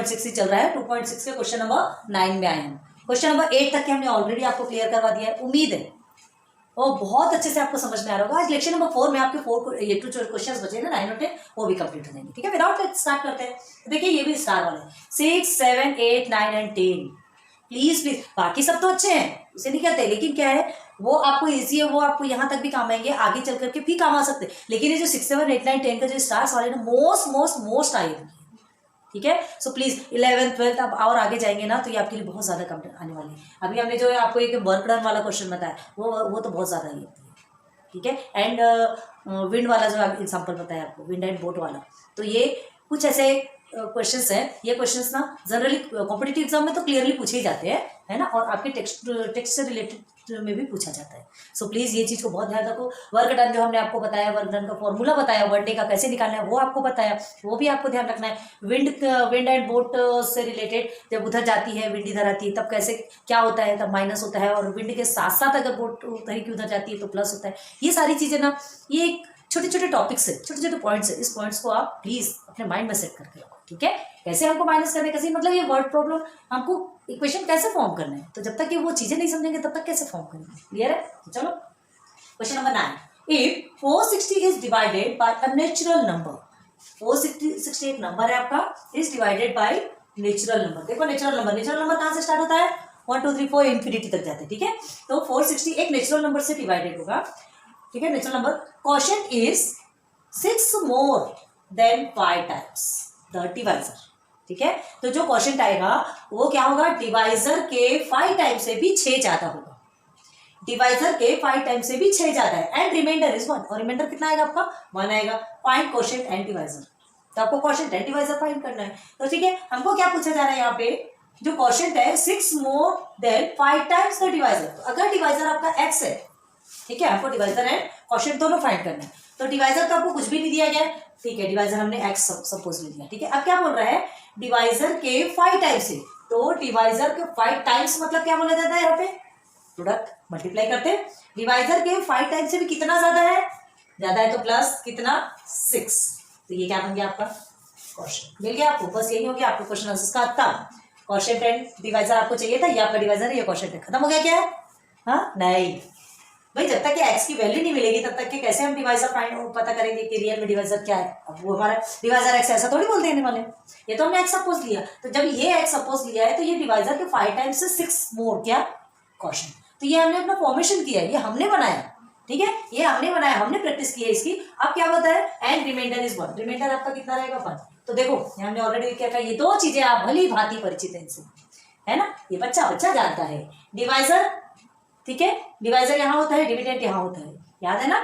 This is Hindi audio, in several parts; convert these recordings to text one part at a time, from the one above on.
2.6 ही चल रहा है। 2.6 के क्वेश्चन नंबर 9 में आए हैं। क्वेश्चन नंबर 8 तक के हमने ऑलरेडी आपको क्लियर करवा दिया है। उम्मीद है वो बहुत अच्छे से आपको समझ में आ रहा होगा। आज लेक्चर नंबर 4 में आपके 2 क्वेश्चंस बचे ना 9 और 10, वो भी कंप्लीट हो जाएंगे। ठीक है, विदाउट लेट स्टार्ट करते हैं। देखिए ये भी स्टार वाले 6, 7, 8, 9 एंड 10। प्लीज बाकी सब तो अच्छे हैं, उसे नहीं कहते, लेकिन क्या है वो आपको इजी है, वो आपको यहाँ तक भी काम आएंगे, आगे चल करके भी काम आ सकते हैं। लेकिन ये जो 6, 7, 8, 9, 10 का जो स्टार्स वाले ना मोस्ट आएंगे। ठीक है, सो प्लीज 11th 12th अब और आगे जाएंगे ना तो ये आपके लिए बहुत ज्यादा कम आने वाले हैं। अभी हमने जो है आपको एक वर्क डन वाला क्वेश्चन बताया वो तो बहुत ज्यादा ही है। ठीक है, एंड विंड वाला जो एग्जांपल बताया आपको, विंड एंड बोट वाला, तो ये कुछ ऐसे क्वेश्चंस हैं। ये क्वेश्चंस ना जनरली कॉम्पिटिटिव एग्जाम में तो क्लियरली पूछे ही जाते हैं, है ना, और आपके टेक्स्ट से रिलेटेड में भी पूछा जाता है। सो प्लीज ये चीज को बहुत ध्यान रखो। वर्क डन जो हमने आपको बताया, वर्क डन का फॉर्मूला बताया, वन डे का कैसे निकालना है वो आपको बताया, वो भी आपको ध्यान रखना है। विंड एंड बोट से रिलेटेड जब उधर जाती है, विंड इधर आती है, तब कैसे क्या होता है, तब माइनस होता है, और विंड के साथ साथ अगर बोट उधर की उधर जाती है तो प्लस होता है। ये सारी चीजें ना, ये छोटे छोटे टॉपिक्स है, छोटे छोटे पॉइंट्स है। इस पॉइंट्स को आप प्लीज अपने माइंड में सेट करके रखो। ठीक है, कैसे हमको माइनस करने, कैसे मतलब ये वर्ड प्रॉब्लम हमको इक्वेशन कैसे फॉर्म करना है, तो जब तक ये वो चीजें नहीं समझेंगे तब तक कैसे फॉर्म करेंगे। क्लियर है? तो चलो question number 9। If 460 is divided by a natural number, 460 एक नंबर है आपका, is divided by natural number. देखो नेचुरल नंबर कहां से स्टार्ट होता है? 1 2 3 4 इंफिनिटी तक जाते हैं। ठीक है, तो 460 एक नेचुरल नंबर से डिवाइडेड होगा। ठीक है, natural number quotient is 6 more than 5 times the divisor. ठीक है, तो जो क्वोशिएंट आएगा वो क्या होगा? डिवाइजर के 5 टाइम से भी 6 ज्यादा होगा। डिवाइजर के 5 टाइम से भी 6 ज्यादा है। एंड रिमाइंडर इज 1, और रिमाइंडर कितना आएगा आपका? 1 आएगा। फाइंड क्वोशिएंट एंड डिवाइजर, तो आपको क्वोशिएंट एंड डिवाइजर फाइंड करना है। तो ठीक है, हमको क्या पूछा जा रहा है यहाँ पे? जो क्वोशिएंट है 6 more than 5 times the divisor. तो अगर डिवाइजर आपका x है, ठीक है, आपको डिवाइजर एंड क्वोशिएंट दोनों फाइंड करना है। तो डिवाइजर तो आपको कुछ भी नहीं दिया गया, ठीक है, डिवाइजर हमने x सपोज ले लिया। ठीक है, अब क्या बोल रहा है? डिवाइजर के 5 टाइम्स से, तो डिवाइजर के 5 टाइम्स मतलब क्या बोला जाता है यहाँ पे? प्रोडक्ट मल्टीप्लाई करते हैं। डिवाइजर के 5 टाइम्स से भी कितना ज्यादा है? ज्यादा है तो प्लस कितना? 6। तो ये क्या बन गया आपका? क्वोशिएंट मिल गया आपको। बस यही हो गया आपको क्वेश्चन आंसर का आता। क्वोशिएंट एंड डिवाइजर आपको चाहिए था, ये आपका डिवाइजर है, ये क्वोशिएंट है। खत्म हो गया क्या? हाँ नहीं भाई, जब तक कि x की वैल्यू नहीं मिलेगी तब तक कि कैसे हम डिवाइजर पता करेंगे कि रियल में डिवाइजर क्या है? अब वो हमारा डिवाइजर x ऐसा थोड़ी बोल देने वाले, ये तो हमने x सपोज लिया। तो जब ये x सपोज लिया है तो ये डिवाइजर के 5 टाइम्स से 6 मोर क्या? क्वोशिएंट। तो ये हमने अपना फॉर्मेशन किया है, ये हमने बनाया। ठीक है, ये हमने बनाया, हमने प्रैक्टिस की है इसकी। अब क्या होता है? And remainder is 1। रिमाइंडर आपका कितना रहेगा? 1। तो देखो हमने ऑलरेडी क्या कहा, ये दो चीजें आप भली भांति परिचित है इनसे, है ना, ये बच्चा जानता है। डिवाइजर, ठीक है, डिवाइजर यहाँ होता है, डिविडेंड यहाँ होता है, याद है ना?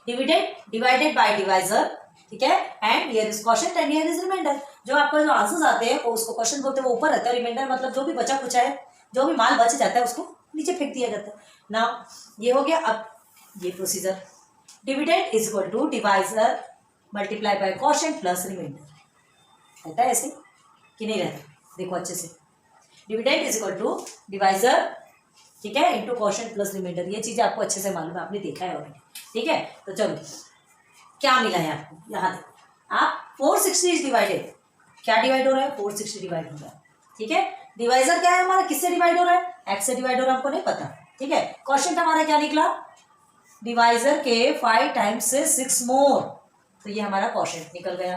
डिविडेंड डिवाइडेड बाय डिवाइजर, ठीक है, and here is quotient and here is remainder. जो आपको जो आंसर्स आते हैं वो उसको क्वेश्चन बोलते हैं, वो ऊपर रहता है। रिमाइंडर मतलब जो भी बचा कुछ है, जो भी माल बच जाता है उसको नीचे फेंक दिया जाता है ना। ये हो गया। अब ये procedure, dividend is equal to divisor multiply by quotient plus remainder. रहता है ऐसे कि नहीं रहता? देखो अच्छे से, dividend is equal to divisor, ठीक है, इंटू क्वोशिएंट प्लस रिमाइंडर। ये चीजें आपको अच्छे से मालूम है, आपने देखा है ऑलरेडी। ठीक है, तो चलो क्या मिला है आपको? यहाँ देखो आप 460 इज डिवाइडेड, क्या डिवाइड हो रहा है? 460 डिवाइड हो रहा है। ठीक है, डिवाइजर क्या है हमारा? किससे डिवाइड हो रहा है? x से डिवाइड हो रहा है, हमको नहीं पता। ठीक है, क्वोशिएंट हमारा क्या निकला? डिवाइजर के 5 टाइम्स से 6 मोर, तो ये हमारा क्वोशिएंट निकल गया।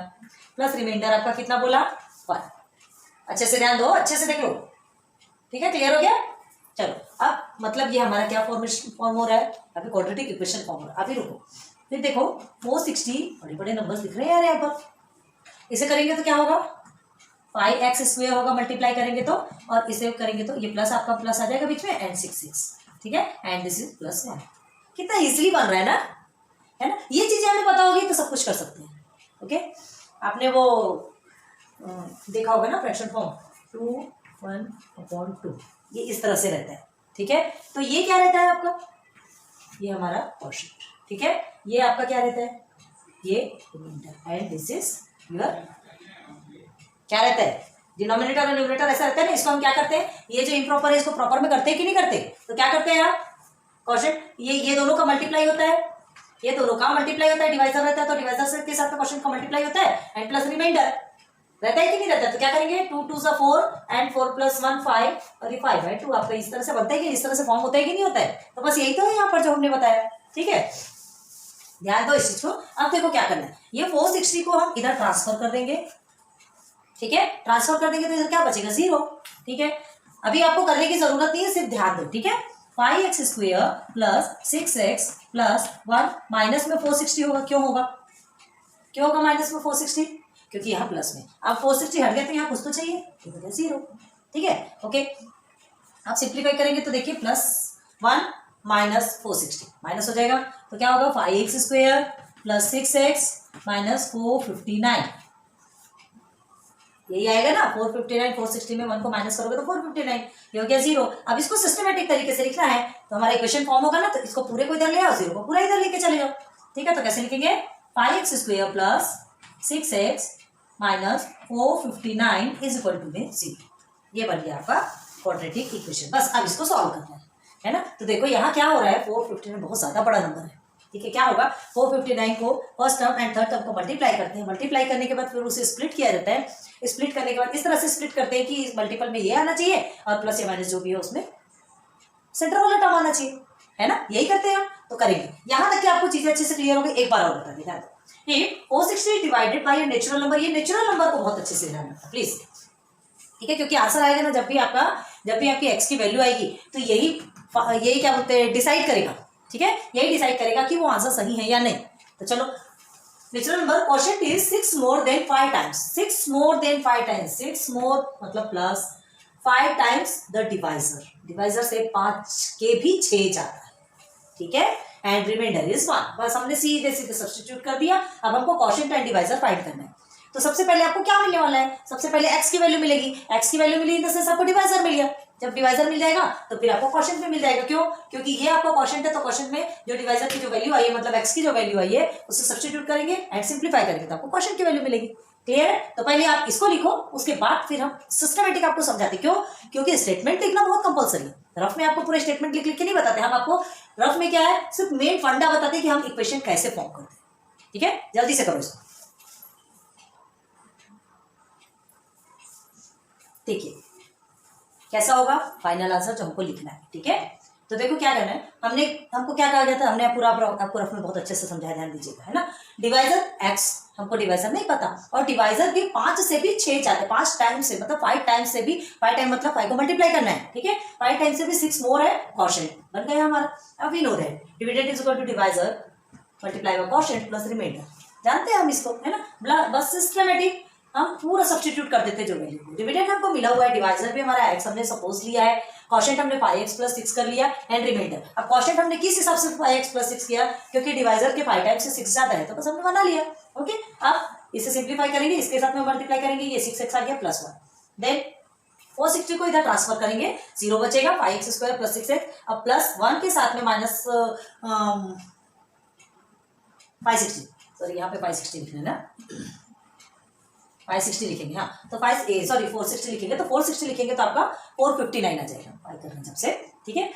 प्लस रिमाइंडर आपका कितना बोला? 1। अच्छे से ध्यान दो, अच्छे से देख लो। ठीक है, क्लियर हो गया? चलो अब मतलब ये हमारा क्या फॉर्म हो रहा है? अभी क्वाड्रेटिक इक्वेशन फॉर्म हो रहा है। अभी रुको, फिर देखो 460 बड़े बड़े नंबर्स दिख रहे हैं यार यहाँ पर। इसे करेंगे तो क्या होगा? 5x स्क्वायर होगा, मल्टीप्लाई करेंगे तो, और इसे करेंगे तो ये प्लस आपका प्लस आ जाएगा बीच में, एंड 6। ठीक है, एंड दिस इज प्लस 1। कितना इजिली बन रहा है ना, है ना? ये चीजें हमें पता होगी तो सब कुछ कर सकते हैं। ओके, आपने वो देखा होगा ना फ्रैक्शन फॉर्म, 2 1/2, ये इस तरह से रहता है। ठीक है, तो ये क्या रहता है आपका? ये हमारा क्वोशिएंट। ठीक है, ये आपका क्या रहता है? ये remainder, and this is your क्या रहता है? डिनोमिनेटर और न्यूमरेटर ऐसा रहता है ना। इसको हम क्या करते हैं? ये जो इम्प्रॉपर है इसको प्रॉपर में करते हैं कि नहीं करते? तो क्या करते हैं आप? क्वोशिएंट ये दोनों का मल्टीप्लाई होता है, ये दोनों का मल्टीप्लाई होता है। डिवाइजर रहता है तो डिवाइजर के साथ क्वोशिएंट का मल्टीप्लाई होता है, एंड प्लस रिमाइंडर। रहता है कि नहीं रहता? तो क्या करेंगे, 2 2 सा 4 एंड 4 + 1 5 और ये 5 है 2 आपका इस तरह से बनता है कि इस तरह से फॉर्म होता है कि नहीं होता है? तो बस यही तो है यहाँ पर जो हमने बताया, ठीक है। ध्यान दो इस चीज को। अब देखो क्या करना है, ये 460 को हम इधर ट्रांसफर कर देंगे, ठीक है। ट्रांसफर कर देंगे तो इधर क्या बचेगा, 0, ठीक है। अभी आपको करने की जरूरत नहीं है, सिर्फ ध्यान दो, ठीक है। 5x² + 6x + 1 माइनस में 460 होगा। क्यों होगा, क्यों होगा माइनस में 460? क्योंकि यहाँ प्लस में अब 460 हट गया तो यहाँ कुछ तो चाहिए, तो बचा 0, ठीक है। ओके, आप सिंप्लीफाई करेंगे तो देखिए +1 - 460 माइनस हो जाएगा, तो क्या होगा 5x² + 6x - 459, यही आएगा ना 459। 460 में 1 को माइनस करोगे तो 459, ये हो गया 0। अब इसको सिस्टमेटिक तरीके से लिखना है तो हमारा इक्वेशन फॉर्म होगा ना, तो इसको पूरे को इधर ले आओ, 0 को पूरा इधर लेके चले जाओ, ठीक है। तो कैसे लिखेंगे, 5x² + 6x - 459 = 0। ये बन गया आपका क्वाड्रेटिक इक्वेशन। बस अब इसको सॉल्व करना है ना। तो देखो यहाँ क्या हो रहा है, 459 बहुत ज्यादा बड़ा नंबर है, ठीक है। क्या होगा, 459 को first term and third term को मल्टीप्लाई करते हैं, मल्टीप्लाई करने के बाद फिर उसे स्प्लिट किया जाता है। स्प्लिट करने के बाद इस तरह से स्प्लिट करते हैं कि मल्टीपल में ये आना चाहिए और प्लस या माइनस जो भी है उसमें सेंटर वाला टर्म आना चाहिए, है ना। यही करते हैं हम, तो करेंगे। यहां तक कि आपको चीजें अच्छे से क्लियर हो गई। एक बार और बता देता है, ये 460 डिवाइडेड बाय नेचुरल नंबर, ये नेचुरल नंबर को बहुत अच्छे से ध्यान रखना प्लीज, ठीक है। क्योंकि आंसर आएगा ना, जब भी आपकी एक्स की वैल्यू आएगी तो यही क्या बोलते हैं, डिसाइड करेगा, ठीक है। यही डिसाइड करेगा कि वो आंसर सही है या नहीं। तो चलो, natural number quotient is 6 more than 5 times, 6 more than 5 times, 6 more मतलब plus 5 times the divisor, divisor से 5 के भी 6 जाता है, ठीक है। And remainder is 1। बस हमने सीधे सीधे सब्स्टिट्यूट कर दिया। अब हमको क्वोशिएंट एंड डिवाइजर फाइंड करना है। तो सबसे पहले आपको क्या मिलने वाला है, सबसे पहले x की वैल्यू मिलेगी। x की वैल्यू मिली इन द सेंस आपको डिवाइजर मिल गया। जब डिवाइजर मिल जाएगा तो फिर आपको क्वोशिएंट में मिल जाएगा। क्यों, क्योंकि ये आपका क्वोशिएंट है, तो क्वोशिएंट में जो डिवाइजर की जो वैल्यू आई है, मतलब x की जो वैल्यू आई है, उसे सब्स्टिट्यूट करेंगे एंड सिंप्लीफाई करेंगे तो आपको क्वोशिएंट की वैल्यू मिलेगी। क्लियर है? तो पहले आप इसको लिखो, उसके बाद फिर हम सिस्टमेटिक आपको समझाते। क्यों, क्योंकि स्टेटमेंट लिखना बहुत कंपलसरी है। रफ में आपको पूरे स्टेटमेंट लिख लिख के नहीं बताते, हम आपको रफ में क्या है, सिर्फ मेन फंडा बताते हैं कि हम इक्वेशन कैसे फॉर्म करते हैं, ठीक है। जल्दी से करो इसको। देखिए कैसा होगा फाइनल आंसर जो हमको लिखना है, ठीक है। तो देखो क्या करना है, हमको क्या कहा गया था, हमने पूरा आपको रफ में बहुत अच्छे से समझाया, ध्यान दीजिएगा, है ना। डिवाइजर x, हमको डिवाइजर नहीं पता, और डिवाइजर भी 5 से भी 6 जाते हैं, 5 टाइम से मतलब 5 टाइम से भी 5 टाइम मतलब 5 को मल्टीप्लाई करना है, ठीक है। 5 टाइम से भी 6 मोर है, क्वोशिएंट बन गया हमारा। अब we know that dividend is equal to divisor multiply by quotient plus remainder, जानते हैं हम इसको, है ना। बस सिस्टमैटिक हम पूरा सब्स्टिट्यूट कर देते जो वैल्यू को। डिविडेंड हमको मिला हुआ है, डिवाइजर भी हमारा x हमने सपोज लिया है, क्वोशिएंट हमने 5x + 6 कर लिया एंड रिमाइंडर। अब क्वोशिएंट हमने किस हिसाब से 5x + 6 किया, क्योंकि डिवाइजर के 5 टाइम्स से 6 ज्यादा है, तो बस हमने बना लिया। ओके, अब इसे सिंप्लीफाई करेंगे, इसके साथ में मल्टीप्लाई करेंगे, ये 6x आ गया +1, देन 460 को इधर ट्रांसफर करेंगे, 0 बचेगा, 5x² + 6x। अब +1 के साथ में माइनस 560, सॉरी यहाँ पे 560 लिखना है ना, 560 लिखेंगे, हाँ तो 460 लिखेंगे, तो 460 लिखेंगे तो आपका 459 आ जाएगा, फाइव करना जब से, ठीक है।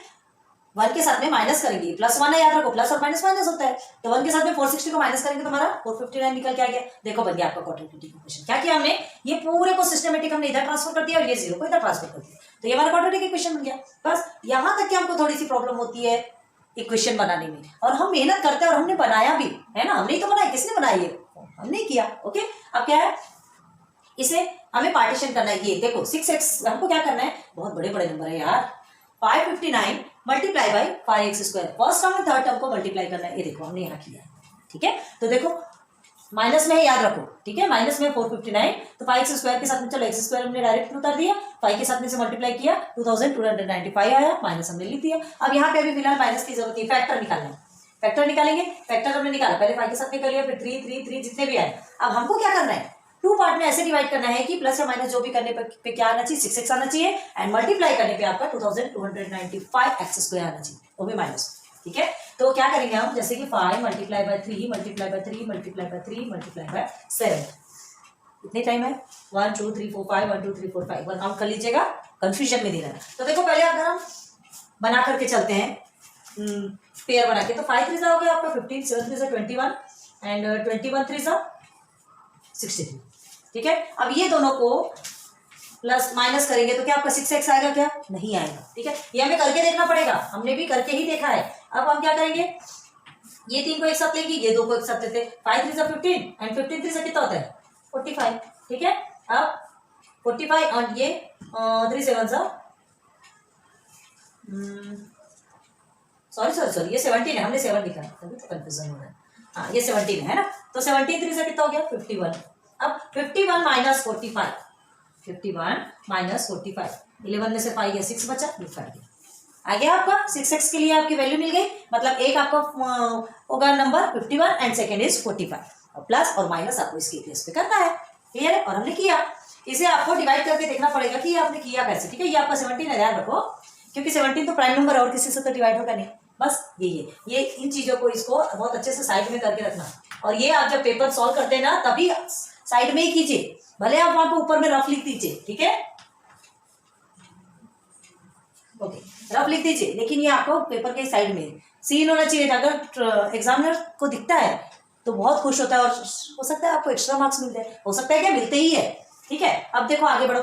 1 के साथ में माइनस करेंगे, +1 है, याद रखो, प्लस और माइनस माइनस होता है, तो 1 के साथ में 460 को माइनस करेंगे तो हमारा 459 निकल के आ गया। देखो बन गया आपका क्वाड्रेटिक इक्वेशन। क्या किया हमने, ये पूरे को सिस्टमेटिक हमने इधर ट्रांसफर कर दिया और ये 0 को इधर ट्रांसफर कर दिया, तो ये हमारा क्वाड्रेटिक इक्वेशन बन गया। बस यहाँ तक कि हमको थोड़ी सी प्रॉब्लम होती है इक्वेशन बनाने में, और हम मेहनत करते हैं और हमने बनाया भी है ना, हमने ही तो बनाया, किसने बनाया, ये हमने किया। ओके, अब क्या है, इसे हमें पार्टीशन करना है। ये देखो 6x हमको क्या करना है, बहुत बड़े बड़े नंबर है यार, 559 multiply by 5x², first term और थर्ड टर्म को मल्टीप्लाई करना है, ये देखो हमने यहाँ किया, ठीक है। तो देखो माइनस में है, याद रखो, ठीक है, माइनस में 459, तो 5x² के साथ में चलो x² हमने डायरेक्ट उतार दिया, 5 के साथ में से मल्टीप्लाई किया, 2295 आया, माइनस हमने लिख दिया। अब यहाँ पे अभी फिलहाल माइनस की जरूरत है, फैक्टर निकालना है, फैक्टर निकालेंगे, फैक्टर हमने निकाला, पहले 5 के साथ में कर लिया, फिर 3 3 3 जितने भी आए। अब हमको क्या करना है, 2 पार्ट में ऐसे डिवाइड करना है कि प्लस या माइनस जो भी करने पे क्या आना चाहिए, 6x आना चाहिए, एंड मल्टीप्लाई करने पे आपका 2295 x² आना चाहिए, वो भी माइनस, ठीक है। तो क्या करेंगे हम, जैसे कि 5 multiply by 3 multiply by 3 multiply by 3 multiply by 7, इतने टाइम है, 1 2 3 4 5 1 2 3 4 5, 1 काउंट कर लीजिएगा, कंफ्यूजन में नहीं रहना। तो देखो पहले अगर हम बना करके चलते हैं पेयर बना के, तो 5 3 हो गया आपका 15, 7 3 21 एंड 21 3 63, ठीक है। अब ये दोनों को प्लस माइनस करेंगे तो क्या आपका 6x आएगा? क्या नहीं आएगा, ठीक है। ये हमें करके देखना पड़ेगा, हमने भी करके ही देखा है। अब हम क्या करेंगे, ये 3 को एक साथ लेंगे, ये 2 को एक साथ लेते हैं। 5 3 15 एंड 15 3 से कितना होता है? 45, ठीक है। अब 45 और ये 3 7 सॉरी ये 17 है, हमने 7 लिखा है तभी तो कंफ्यूजन हो रहा है। हाँ ये 17 है ना, तो 17 3 से कितना हो गया? 51। अब 51 माइनस 45, 51 माइनस 45, 11 में से 5 या 6 बचा, ये 5 आ गया आपका। 6x के लिए आपकी वैल्यू मिल गई, मतलब एक आपका होगा नंबर 51 एंड सेकेंड इज 45, और प्लस और माइनस आपको इसके केस पे करना है, क्लियर है। और हमने किया, इसे आपको डिवाइड करके देखना पड़ेगा कि आपने किया कैसे, ठीक है। ये आपका 17 है, ध्यान रखो, क्योंकि 17 तो प्राइम नंबर है और किसी से तो डिवाइड होगा नहीं, बस ये इन चीजों को इसको बहुत अच्छे से साइड में करके रखना। और ये आप जब पेपर सॉल्व करते हैं ना तभी साइड में ही कीजिए, भले आप वहां पे ऊपर में रफ लिख दीजिए, ठीक है, ओके रफ लिख दीजिए, लेकिन ये आपको पेपर के साइड में सीन होना चाहिए। अगर एग्जामिनर को दिखता है तो बहुत खुश होता है और हो सकता है आपको एक्स्ट्रा मार्क्स मिलते हैं, हो सकता है क्या मिलते ही है, ठीक है। अब देखो आगे बढ़ो,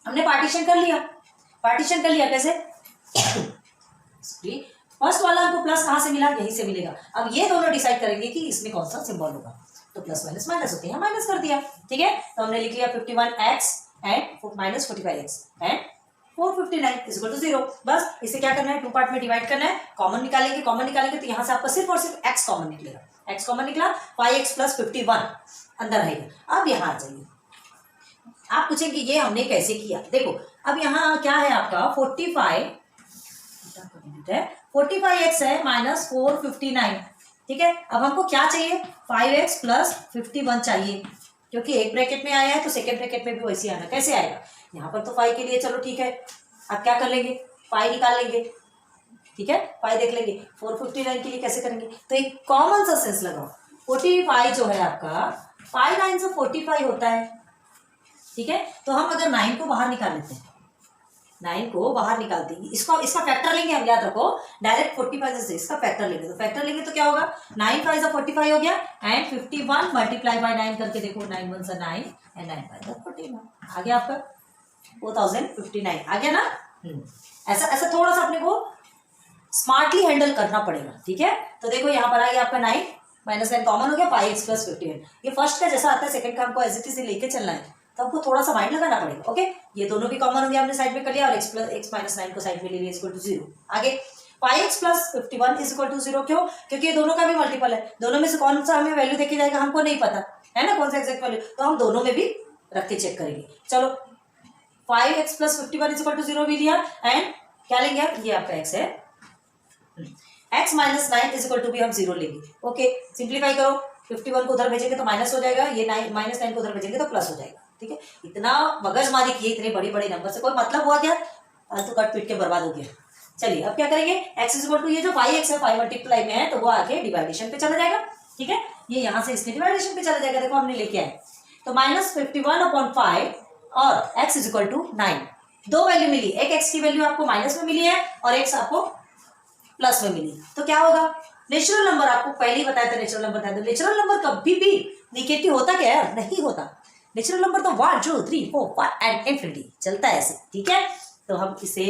हमने पार्टीशन कर लिया, पार्टीशन कर लिया कैसे? फर्स्ट वाला हमको प्लस कहाँ से मिला? यहीं से मिलेगा। अब ये दोनों डिसाइड करेंगे कि इसमें कौन सा सिंबल होगा, तो प्लस माइनस माइनस होते हैं, माइनस कर दिया, ठीक है। तो हमने लिख लिया 51x and minus 45x and 459 is equal to 0। बस इसे क्या करना है? 2 पार्ट में डिवाइड करना है, कॉमन निकालेंगे, कॉमन निकालेंगे तो यहाँ से आपका सिर्फ और सिर्फ x कॉमन निकलेगा, x कॉमन निकला, 5x प्लस 51 अंदर रहेगा। अब यहाँ आ जाइए, आप पूछेंगे ये हमने कैसे किया? देखो अब यहाँ क्या है आपका 45x है माइनस 459, ठीक है। अब हमको क्या चाहिए? 5x प्लस 51 चाहिए, क्योंकि एक ब्रैकेट में आया है तो सेकेंड ब्रैकेट में भी वैसे आना। कैसे आएगा? यहाँ पर तो 5 के लिए चलो ठीक है, आप क्या कर लेंगे? 5 निकाल लेंगे, ठीक है, 5 देख लेंगे। 459 के लिए कैसे करेंगे? तो एक कॉमन सा सेंस लगाओ, 45 जो है आपका 5 9 से 45 होता है, ठीक है। तो हम अगर 9 को बाहर निकाल लेते हैं, 9 को बाहर निकालते हैं, इसका फैक्टर लेंगे हम, याद रखो डायरेक्ट 45 से इसका फैक्टर लेंगे, तो फैक्टर लेंगे तो क्या होगा? 9 5 45 हो गया एंड 51 मल्टीप्लाई बाय 9 करके देखो, 9 1 9 एंड 9 5 49 आ गया आपका 4059 आ गया ना। ऐसा थोड़ा सा अपने को स्मार्टली हैंडल करना पड़ेगा, ठीक है। तो देखो यहाँ पर आ गया आपका 9 माइनस 9 कॉमन हो गया, 5x प्लस 51। ये फर्स्ट का जैसा आता है सेकंड का हमको एज इट इज लेके चलना है, तो आपको थोड़ा सा माइंड लगाना पड़ेगा, ओके। ये दोनों भी कॉमन हो गया, हमने साइड में कर लिया, और x माइनस 9 को साइड में ले लिया, इक्वल टू 0। आगे 5x plus 51 is equal to 0, क्यों? क्योंकि ये दोनों का भी मल्टीपल है, दोनों में से कौन सा हमें वैल्यू देखी जाएगा हमको नहीं पता है ना, कौन सा एग्जैक्ट वैल्यू, तो हम दोनों में भी रख के चेक करेंगे। चलो 5x plus 51 is equal to 0 भी लिया, एंड क्या लेंगे आप? ये आपका x है, x minus 9 is equal to भी हम 0 लेंगे, ओके। सिंप्लीफाई करो, 51 को उधर भेजेंगे तो माइनस हो जाएगा, ये माइनस 9 को उधर भेजेंगे तो प्लस हो जाएगा, ठीक है। इतना मगजमारी किए इतने बड़े बड़े नंबर से कोई मतलब हुआ क्या? तो कट पीट के बर्बाद हो गया। चलिए अब क्या करेंगे? x इज इक्वल टू ये जो 5x है 5 मल्टीप्लाई में है तो वो आके डिवाइडेशन पे चला जाएगा, ठीक है। ये यहाँ से इसमें डिवाइडेशन पे चला जाएगा, देखो हमने लेके आए तो माइनस 51/5 और x इज इक्वल टू 9। दो वैल्यू मिली, एक x की वैल्यू आपको माइनस में मिली है और x आपको प्लस में मिली, तो क्या होगा? नेचुरल नंबर, आपको पहले ही बताया था नेचुरल नंबर था, नेचुरल नंबर कभी भी निगेटिव होता क्या है? नहीं होता। नेचुरल नंबर तो 1 2 3 4 5 एंड इनफिनिटी चलता है ऐसे, ठीक है। तो हम इसे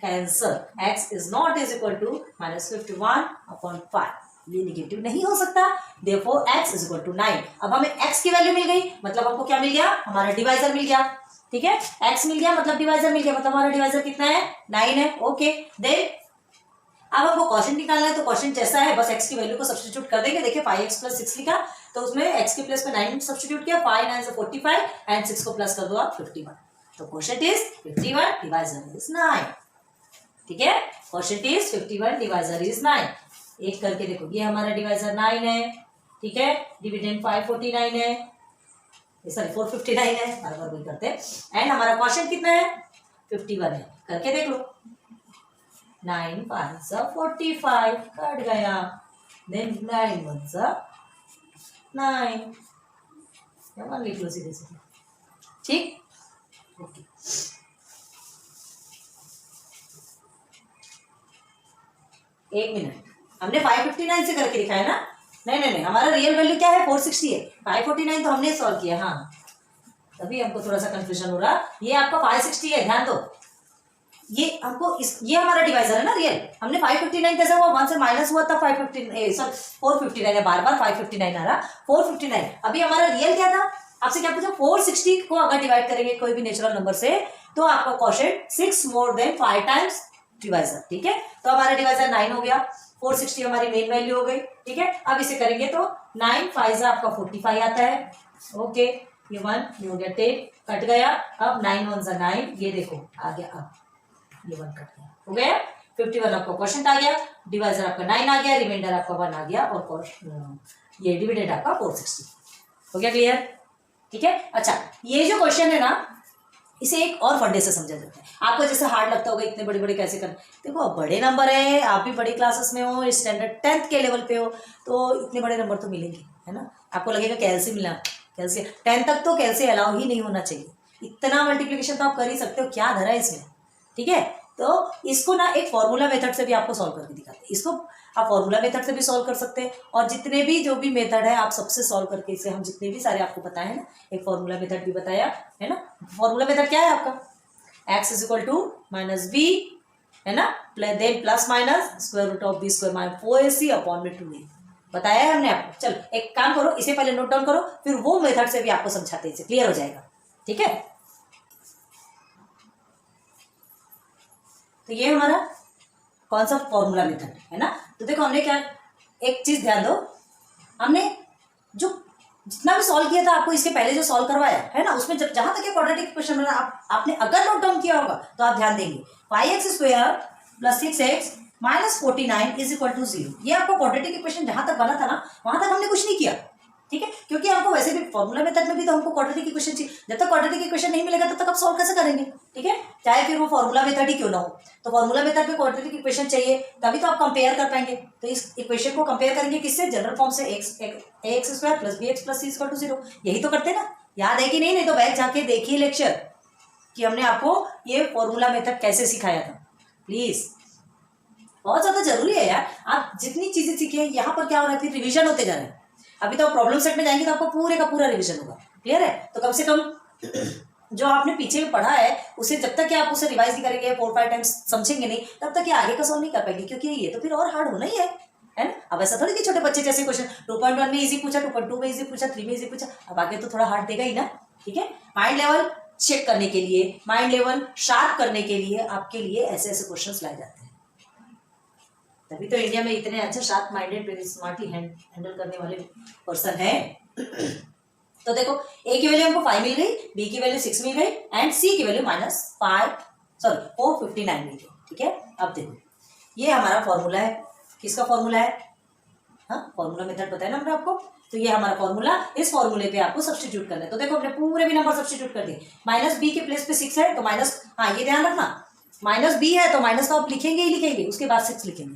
cancel, x is not is equal to minus 51/5, ये निगेटिव नहीं हो सकता, therefore x is equal to 9। अब हमें x की वैल्यू मिल गई, मतलब हमको क्या मिल गया? हमारा डिवाइजर मिल गया, ठीक है। x मिल गया मतलब डिवाइजर मिल गया, मतलब हमारा डिवाइजर कितना है? 9 है, ओके। देन अब हमको क्वोशिएंट निकालना है, तो क्वोशिएंट जैसा है बस x की वैल्यू को सब्स्टिट्यूट कर देंगे। देखिए 5x प्लस 6 लिखा तो उसमें x के प्लेस में 9 सब्स्टिट्यूट किया, 5 9 से 45 एंड 6 को प्लस कर दो आप 51, तो क्वोशिएंट इज 51, डिवाइजर इज 9, ठीक है। Quotient is 51, divisor is 9। एक करके देखो, ये हमारा डिवाइजर 9 है, ठीक है, डिविडेंड 549 है, सॉरी 459 है, बार बार वही करते हैं, एंड हमारा क्वोशिएंट कितना है? 51 है, करके देख लो। 9 5 45 कट गया, देन 9 1 9, 1 लिख लो सीधे सीधे, ठीक, ओके। एक मिनट, हमने 559 से करके दिखाया ना? नहीं, हमारा रियल वैल्यू क्या है? 460 है, 549 तो हमने सॉल्व किया, हाँ तभी हमको थोड़ा सा कंफ्यूजन हो रहा। ये आपका 560 है, ध्यान दो। ये हमको ये हमारा डिवाइजर है ना रियल। हमने 559 कैसे हुआ, 1 से माइनस हुआ तब 559 सॉरी 459 है, बार बार 559 आ रहा 459। अभी हमारा रियल क्या था, आपसे क्या पूछा, 460 को अगर डिवाइड करेंगे कोई भी नेचुरल नंबर से तो आपका quotient 6 more than 5 times divisor. ठीक है, तो हमारा डिवाइजर 9 हो गया, 460 हमारी मेन वैल्यू हो गई। ठीक है, अब इसे करेंगे तो 9 5 आपका 45 आता है। ओके, ये 1 ये हो गया 10 कट गया। अब 9 1 जा 9, ये देखो आ गया, अब ये 1 कट गया, हो गया 51 आपका क्वोशिएंट आ गया, डिवाइजर आपका 9 आ गया, रिमाइंडर आपका 1 आ गया और ये डिविडेंड आपका 460। हो गया क्लियर? ठीक है, अच्छा ये जो क्वेश्चन है ना इसे एक और फंडे से समझा जाता है। आपको जैसे हार्ड लगता होगा इतने बड़े बड़े कैसे करना, देखो बड़े नंबर है, आप भी बड़ी क्लासेस में हो, स्टैंडर्ड 10th के लेवल पे हो, तो इतने बड़े नंबर तो मिलेंगे, है ना। आपको लगेगा कैसे मिला, कैसे 10 तक तो कैसे अलाउ ही नहीं होना चाहिए, इतना मल्टीप्लिकेशन तो आप कर ही सकते हो, क्या धरा है इसमें। ठीक है, तो इसको ना एक फॉर्मूला मेथड से भी आपको सॉल्व करके दिखाते हैं। इसको आप फॉर्मूला मेथड से भी सॉल्व कर सकते हैं, और जितने भी जो भी मेथड है आप सबसे सॉल्व करके इसे हम जितने भी सारे आपको बताए हैं ना, एक फॉर्मूला मेथड भी बताया है ना। फॉर्मूला मेथड क्या है आपका, x equal to minus B, है ना, then plus minus square root of B square minus 4ac upon में 2a बताया है हमने आपको। चलो एक काम करो, इसे पहले नोट डाउन करो, फिर वो मेथड से भी आपको समझाते हैं, इसे क्लियर हो जाएगा। ठीक है, तो ये हमारा कौन सा फॉर्मूला मेथड है ना। तो देखो हमने क्या, एक चीज ध्यान दो, हमने जो जितना भी सॉल्व किया था आपको इसके पहले जो सॉल्व करवाया है ना, उसमें जब जहां तक ये क्वाड्रेटिक इक्वेशन बना आपने अगर नोट डाउन किया होगा तो आप ध्यान देंगे 5x square plus 6x minus 49 is equal to 0। ये आपको क्वाड्रेटिक इक्वेशन जहां तक बना था ना वहां तक हमने कुछ नहीं किया। ठीक है, क्योंकि हमको वैसे भी फॉर्मूला मेथड में भी तो हमको क्वाड्रेटिक इक्वेशन चाहिए, जब तक क्वाड्रेटिक इक्वेशन नहीं मिलेगा तब तक आप सॉल्व कैसे करेंगे। ठीक है, चाहे फिर वो फॉर्मूला मेथड ही क्यों ना हो, तो फॉर्मूला मेथड में क्वाड्रेटिक इक्वेशन चाहिए तभी तो आप कंपेयर कर पाएंगे। तो इस इक्वेशन को कंपेयर करेंगे किससे, जनरल फॉर्म से, x square plus B x plus C equal to 0। यही तो करते हैं ना, याद है कि नहीं, नहीं तो बैठ जाके देखिए लेक्चर कि हमने आपको ये फॉर्मूला मेथड कैसे सिखाया था। प्लीज बहुत ज्यादा जरूरी है यार, आप जितनी चीजें सीखे यहाँ पर क्या हो रहा है, फिर रिविजन होते जा रहे हैं। अभी तो आप प्रॉब्लम सेट में जाएंगे तो आपको पूरे का पूरा रिवीजन होगा। क्लियर है, तो कम से कम जो आपने पीछे में पढ़ा है उसे जब तक कि आप उसे रिवाइज नहीं करेंगे, 4-5 टाइम्स समझेंगे नहीं, तब तक ये आगे का सॉल्व नहीं कर पाएंगे, क्योंकि ये तो फिर और हार्ड होना ही है ना। अब ऐसा थोड़ी कि छोटे बच्चे जैसे क्वेश्चन 2.1 में इजी पूछा, 2.2 में इजी पूछा, 3 में इजी पूछा, अब आगे तो थोड़ा हार्ड देगा ही ना। ठीक है, माइंड लेवल चेक करने के लिए, माइंड लेवल शार्प करने के लिए आपके लिए ऐसे ऐसे क्वेश्चन लाए जाते हैं, तभी तो इंडिया में इतने अच्छे sharp minded very smartly handle करने वाले पर्सन है। तो देखो ए की वैल्यू हमको 5 मिल गई, बी की वैल्यू 6 मिल गई एंड सी की वैल्यू -459 मिल गई। ठीक है, अब देखो ये हमारा फॉर्मूला है, किसका फॉर्मूला है, हाँ फॉर्मूला मेथड बताया ना हमने आपको। तो ये हमारा फॉर्मूला, इस फॉर्मूले पे आपको सब्स्टिट्यूट करना है। तो देखो हमने पूरे भी नंबर सब्स्टिट्यूट कर दिए, माइनस बी के प्लेस पे 6 है तो माइनस, हाँ ये ध्यान रखना, माइनस बी है तो माइनस तो आप लिखेंगे ही लिखेंगे, उसके बाद 6 लिखेंगे,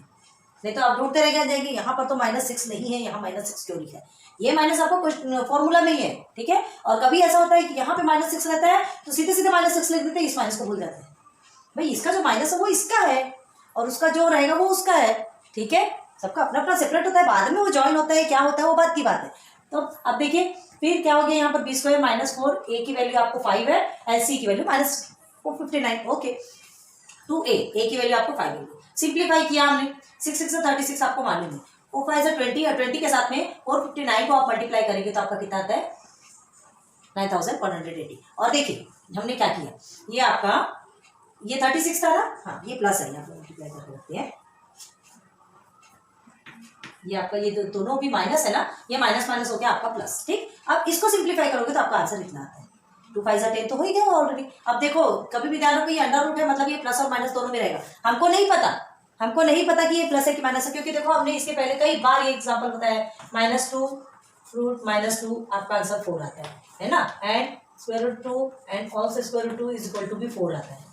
नहीं तो आप ढूंढते रह जाएंगे यहाँ पर तो -6 नहीं है, यहाँ -6 क्यों लिखा है, ये माइनस आपको फॉर्मूला में ही है। ठीक है, और कभी ऐसा होता है कि यहाँ पे -6 रहता है तो सीधे सीधे -6 लिख देते हैं, इस माइनस को भूल जाते हैं, भाई इसका जो माइनस है वो इसका है और उसका जो रहेगा वो उसका है। ठीक है, सबका अपना अपना सेपरेट होता है, बाद में वो ज्वाइन होता है, क्या होता है वो बात की बात है। तो अब देखिए फिर क्या हो गया, यहाँ पर बी स्क्वायर -4, ए की वैल्यू आपको 5 है एंड सी की वैल्यू -459। ओके, 2a, ए की वैल्यू आपको 5 मिल गई, सिंप्लीफाई किया हमने, 6 6 से 36 आपको मालूम है, 4 5 से 20 और 20 के साथ में 459 को आप मल्टीप्लाई करेंगे तो आपका कितना आता है 9180। और देखिए हमने क्या किया, ये आपका ये 36 था ना, हाँ ये प्लस है, यहाँ पर मल्टीप्लाई करके रखते हैं, ये आपका ये दोनों भी माइनस है ना, ये माइनस माइनस हो गया आपका प्लस। ठीक, अब इसको सिंप्लीफाई करोगे तो आपका आंसर इतना आता है, 2 5 10 तो हो ही गया ऑलरेडी। अब देखो कभी भी ध्यान रखो ये अंडर रूट है, मतलब ये प्लस और माइनस दोनों में रहेगा, हमको नहीं पता कि ये प्लस है कि माइनस है, क्योंकि देखो हमने इसके पहले कई बार ये एग्जांपल बताया है, -2 रूट -2 आपका आंसर 4 आता है ना, and square root 2 and also square root 2 is equal to भी 4 आता है।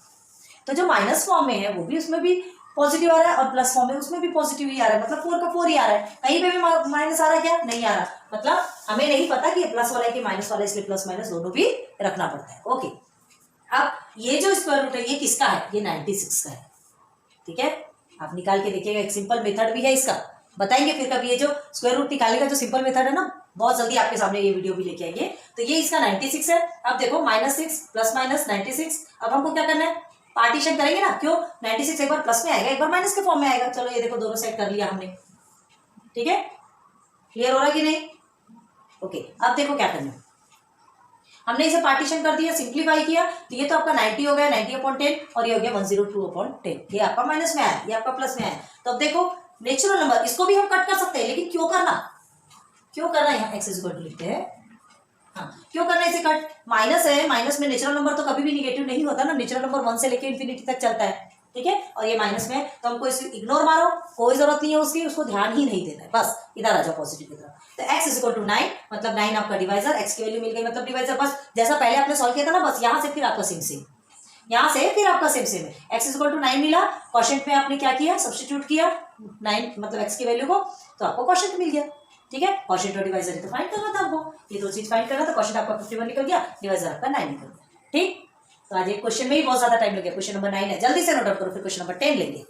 तो जो माइनस फॉर्म में है वो भी उसमें भी पॉजिटिव आ रहा है और प्लस फॉर्म में उसमें भी पॉजिटिव ही आ रहा है, मतलब 4 का 4 ही आ रहा है, कहीं पे भी माइनस आ रहा है क्या, नहीं आ रहा, मतलब हमें नहीं पता कि ये प्लस वाला है कि माइनस वाला है, इसलिए प्लस माइनस दोनों भी रखना पड़ता है। ओके, अब ये जो स्क्वायर रूट है ये किसका है, ये 96 का है। ठीक है, आप निकाल के देखिएगा, एक सिंपल मेथड भी है इसका, बताएंगे फिर कभी, ये जो स्क्वायर रूट निकालने का जो सिंपल मेथड है ना बहुत जल्दी आपके सामने ये वीडियो भी लेके आएंगे। तो ये इसका 96 है। अब देखो -6 प्लस माइनस 96। अब हमको क्या करना है, पार्टीशन करेंगे ना, क्यों 96 एक बार प्लस में आएगा, एक बार माइनस के फॉर्म में आएगा। चलो ये देखो दोनों सेट कर लिया हमने, ठीक है, क्लियर हो रहा है कि नहीं? ओके, अब देखो क्या करना है, हमने इसे पार्टीशन कर दिया, सिंप्लीफाई किया, तो ये तो आपका 90 हो गया, 90/10, और ये हो गया 102/10। ये आपका माइनस में आया, ये आपका प्लस में आया। तो अब देखो नेचुरल नंबर, इसको भी हम कट कर सकते हैं, लेकिन क्यों करना यहाँ x इक्वल टू लिखते हैं, हाँ क्यों करना इसे कट, माइनस है, माइनस में नेचुरल नंबर तो कभी भी निगेटिव नहीं होता ना, नेचुरल नंबर 1 से लेके इन्फिनिटी तक चलता है, ठीक है, और ये माइनस में है, तो हमको इसे इग्नोर मारो, कोई जरूरत नहीं है उसकी, उसको ध्यान ही नहीं देना है, बस इधर आ जाओ पॉजिटिव की तरफ। तो x इक्वल टू 9, मतलब 9 आपका डिवाइजर, x की वैल्यू मिल गई मतलब डिवाइजर, बस जैसा पहले आपने सॉल्व किया था ना, बस यहाँ से फिर आपका सेम यहाँ से फिर आपका सेम है। x इक्वल टू 9 मिला, क्वोशिएंट में आपने क्या किया, सब्स्टिट्यूट किया 9 मतलब x की वैल्यू को, तो आपको क्वोशिएंट मिल गया, ठीक है, क्वोशिएंट और डिवाइजर तो फाइंड करना था आपको, ये दो चीज फाइंड करना था, क्वोशिएंट आपका 51 निकल गया, डिवाइजर आपका 9 निकल गया, ठीक। तो आज एक क्वेश्चन में ही बहुत ज्यादा टाइम लग गया, क्वेश्चन नंबर 9 है, जल्दी से नोट आउट करो, फिर क्वेश्चन नंबर 10 लेंगे।